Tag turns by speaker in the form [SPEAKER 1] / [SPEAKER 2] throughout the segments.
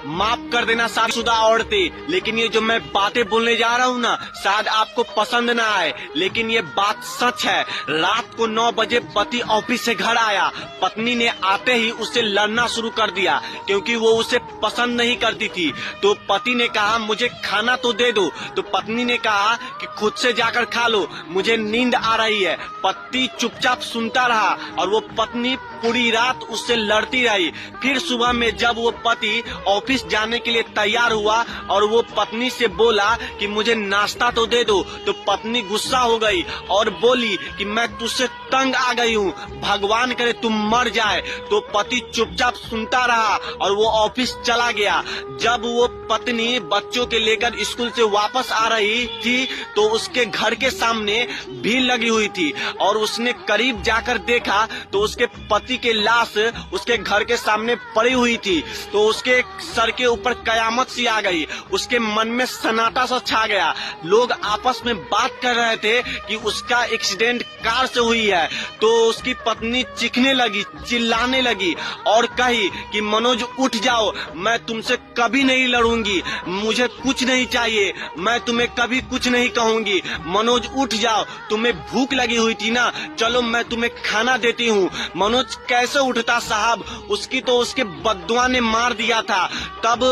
[SPEAKER 1] माफ कर देना शादीशुदा औरतें, लेकिन ये जो मैं बातें बोलने जा रहा हूँ ना, शायद आपको पसंद ना आए, लेकिन ये बात सच है। रात को 9 बजे पति ऑफिस से घर आया, पत्नी ने आते ही उससे लड़ना शुरू कर दिया क्योंकि वो उसे पसंद नहीं करती थी। तो पति ने कहा मुझे खाना तो दे दो, तो पत्नी ने कहा कि खुद से जाकर खा लो, मुझे नींद आ रही है। पति चुपचाप सुनता रहा और वो पत्नी पूरी रात उससे लड़ती रही। फिर सुबह में जब वो पति ऑफिस जाने के लिए तैयार हुआ और वो पत्नी से बोला कि मुझे नाश्ता तो दे दो, तो पत्नी गुस्सा हो गई और बोली कि मैं तुझसे तंग आ गई हूँ, भगवान करे तुम मर जाए। तो पति चुपचाप सुनता रहा और वो ऑफिस चला गया। जब वो पत्नी बच्चों के लेकर स्कूल से वापस आ रही थी तो उसके घर के सामने भीड़ लगी हुई थी और उसने करीब जाकर देखा तो उसके पति की लाश उसके घर के सामने पड़ी हुई थी। तो उसके सर के ऊपर कयामत सी आ गई, उसके मन में सन्नाटा सा छा गया। लोग आपस में बात कर रहे थे कि उसका एक्सीडेंट कार से हुई है। तो उसकी पत्नी चीखने लगी, चिल्लाने लगी और कही कि मनोज उठ जाओ, मैं तुमसे कभी नहीं लड़ूंगी, मुझे कुछ नहीं चाहिए, मैं तुम्हें कभी कुछ नहीं कहूंगी। मनोज उठ जाओ, तुम्हें भूख लगी हुई थी ना, चलो मैं तुम्हें खाना देती हूँ। मनोज कैसे उठता साहब, उसकी तो उसके बद्दुआ ने मार दिया था। तब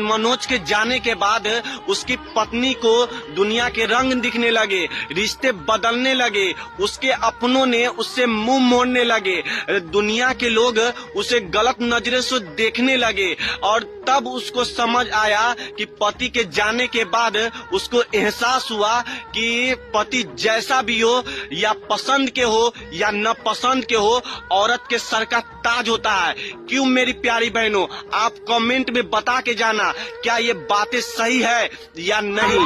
[SPEAKER 1] मनोज के जाने के बाद उसकी पत्नी को दुनिया के रंग दिखने लगे, रिश्ते बदलने लगे, उसके अपनों ने उससे मुंह मोड़ने लगे, दुनिया के लोग उसे गलत नजरे से देखने लगे। और तब उसको समझ आया कि पति के जाने के बाद उसको एहसास हुआ कि पति जैसा भी हो, या पसंद के हो या न पसंद के हो, औरत के सर का ताज होता है। क्यों मेरी प्यारी बहनों, आप कमेंट में बता के जाना क्या ये बातें सही है या नहीं।